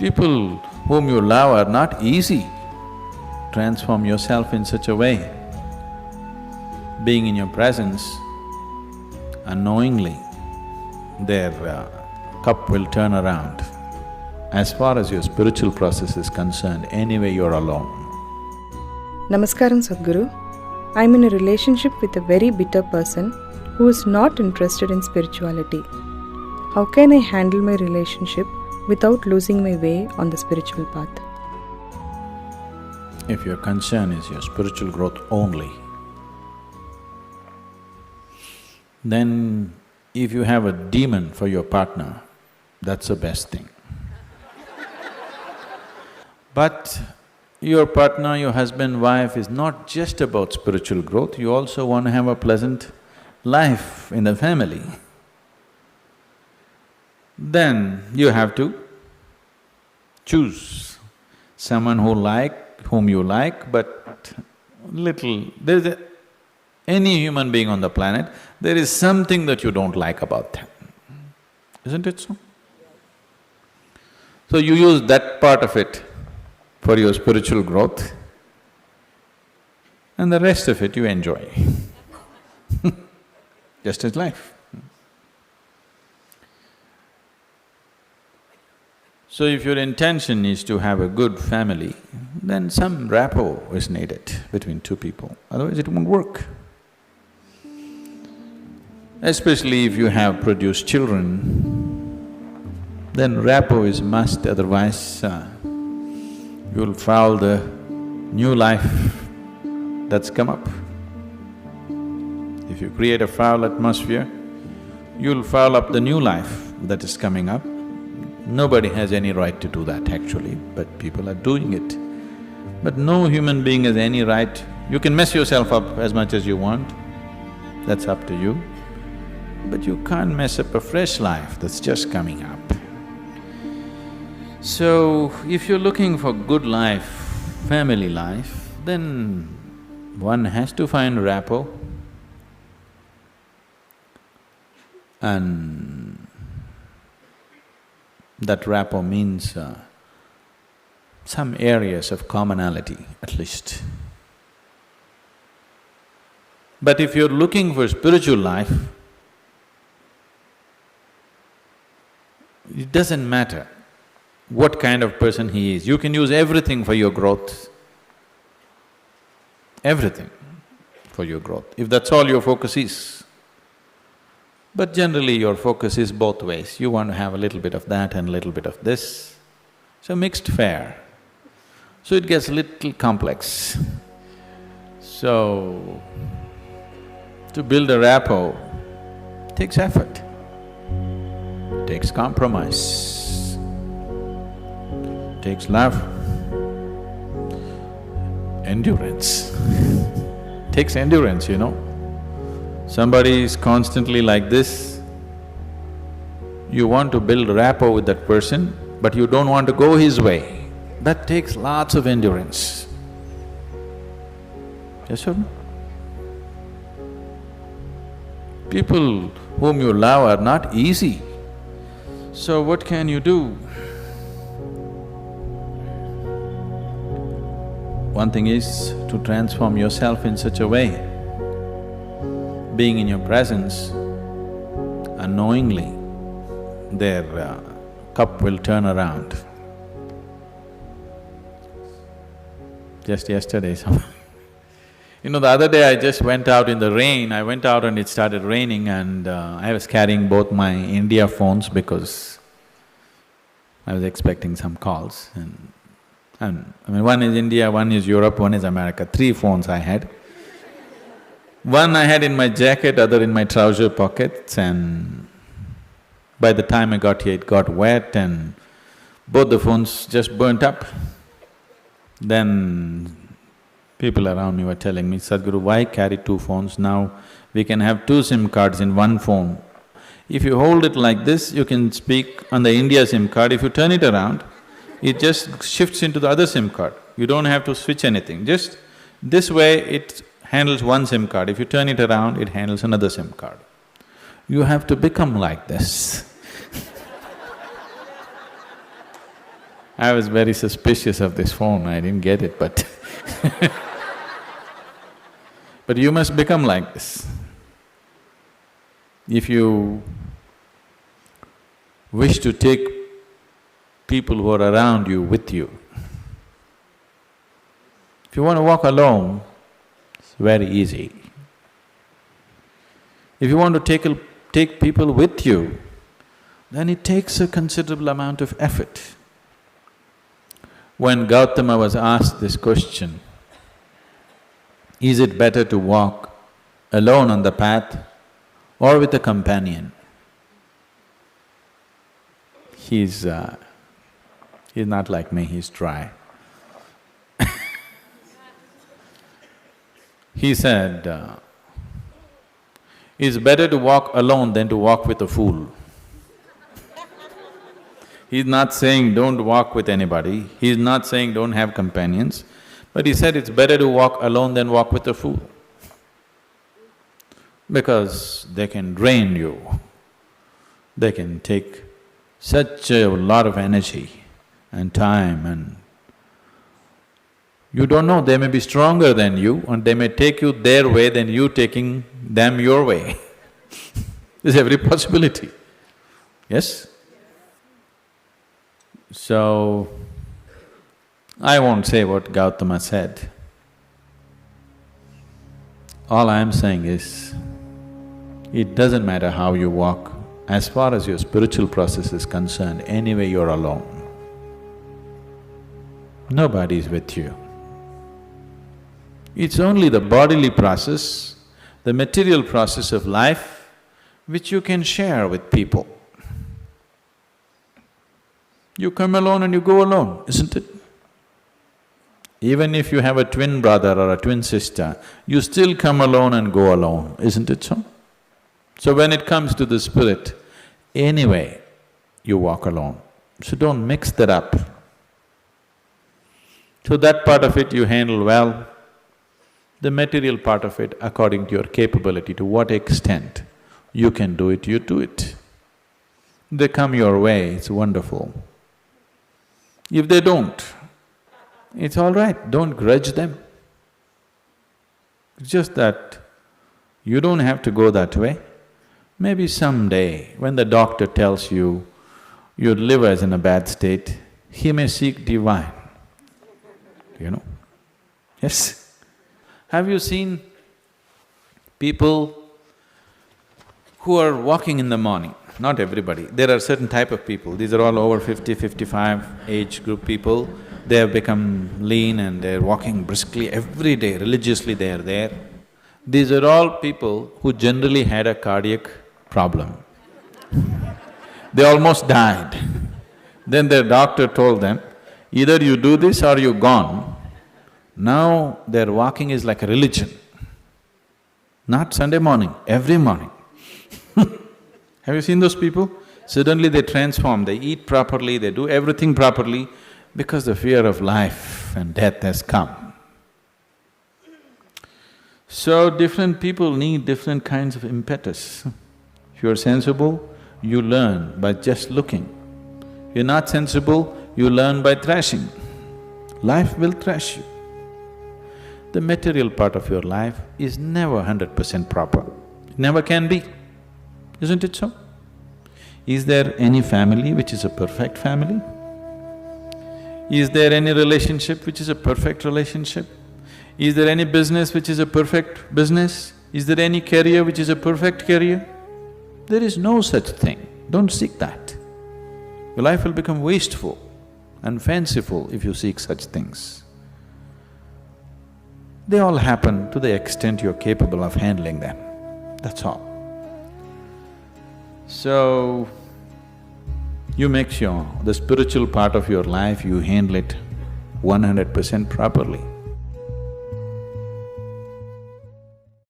People whom you love are not easy. Transform yourself in such a way. Being in your presence, unknowingly, their cup will turn around. As far as your spiritual process is concerned, anyway you're alone. Namaskaram, Sadhguru. I'm in a relationship with a very bitter person who is not interested in spirituality. How can I handle my relationship without losing my way on the spiritual path? If your concern is your spiritual growth only, then if you have a demon for your partner, that's the best thing. But your partner, your husband, wife is not just about spiritual growth, you also want to have a pleasant life in the family. Then you have to choose someone whom you like, but any human being on the planet, there is something that you don't like about them, isn't it so? So you use that part of it for your spiritual growth, and the rest of it you enjoy. Just as life. So if your intention is to have a good family, then some rapport is needed between two people, otherwise it won't work. Especially if you have produced children, then rapport is must, otherwise you'll foul the new life that's come up. If you create a foul atmosphere, you'll foul up the new life that is coming up. Nobody has any right to do that actually, but people are doing it. But no human being has any right. You can mess yourself up as much as you want, that's up to you. But you can't mess up a fresh life that's just coming up. So, if you're looking for good life, family life, then one has to find rapport. And that rapport means some areas of commonality at least. But if you're looking for spiritual life, it doesn't matter what kind of person he is, you can use everything for your growth, everything for your growth, if that's all your focus is. But generally your focus is both ways, you want to have a little bit of that and a little bit of this, so mixed fare. So it gets a little complex. So, to build a rapport takes effort, takes compromise, takes love, endurance. Takes endurance, you know. Somebody is constantly like this, you want to build rapport with that person, but you don't want to go his way. That takes lots of endurance. Yes or no? People whom you love are not easy. So what can you do? One thing is to transform yourself in such a way. Being in your presence, unknowingly, their cup will turn around. Just yesterday, the other day I just went out in the rain, I went out and it started raining and I was carrying both my India phones because I was expecting some calls and one is India, one is Europe, one is America, 3 phones I had. One I had in my jacket, other in my trouser pockets, and by the time I got here it got wet and both the phones just burnt up. Then people around me were telling me, Sadhguru, why carry 2 phones? Now we can have 2 SIM cards in one phone. If you hold it like this, you can speak on the India SIM card. If you turn it around, it just shifts into the other SIM card. You don't have to switch anything, just this way it handles one SIM card. If you turn it around, it handles another SIM card. You have to become like this. I was very suspicious of this phone, I didn't get it, but but you must become like this. If you wish to take people who are around you with you, if you want to walk alone, it's very easy. If you want to take people with you, then it takes a considerable amount of effort. When Gautama was asked this question, is it better to walk alone on the path or with a companion? He's not like me, he's dry. He said, it's better to walk alone than to walk with a fool. He's not saying don't walk with anybody, he's not saying don't have companions, but he said it's better to walk alone than walk with a fool. Because they can drain you, they can take such a lot of energy and time, and you don't know, they may be stronger than you and they may take you their way than you taking them your way. There's every possibility, yes? So, I won't say what Gautama said. All I am saying is, it doesn't matter how you walk, as far as your spiritual process is concerned, anyway you're alone. Nobody is with you. It's only the bodily process, the material process of life, which you can share with people. You come alone and you go alone, isn't it? Even if you have a twin brother or a twin sister, you still come alone and go alone, isn't it so? So when it comes to the spirit, anyway, you walk alone. So don't mix that up. So that part of it you handle well. The material part of it, according to your capability, to what extent you can do it, you do it. They come your way, it's wonderful. If they don't, it's all right, don't grudge them. It's just that you don't have to go that way. Maybe someday, when the doctor tells you your liver is in a bad state, he may seek divine, you know. Yes? Have you seen people who are walking in the morning? Not everybody, there are certain type of people, these are all over 50, 55 age group people. They have become lean and they're walking briskly every day, religiously they are there. These are all people who generally had a cardiac problem. They almost died. Then their doctor told them, either you do this or you're gone. Now their walking is like a religion. Not Sunday morning, every morning. Have you seen those people? Suddenly they transform, they eat properly, they do everything properly because the fear of life and death has come. So different people need different kinds of impetus. If you're sensible, you learn by just looking. If you're not sensible, you learn by thrashing. Life will thrash you. The material part of your life is never 100% proper, it never can be. Isn't it so? Is there any family which is a perfect family? Is there any relationship which is a perfect relationship? Is there any business which is a perfect business? Is there any career which is a perfect career? There is no such thing, don't seek that. Your life will become wasteful and fanciful if you seek such things. They all happen to the extent you're capable of handling them, that's all. So, you make sure the spiritual part of your life, you handle it 100% properly.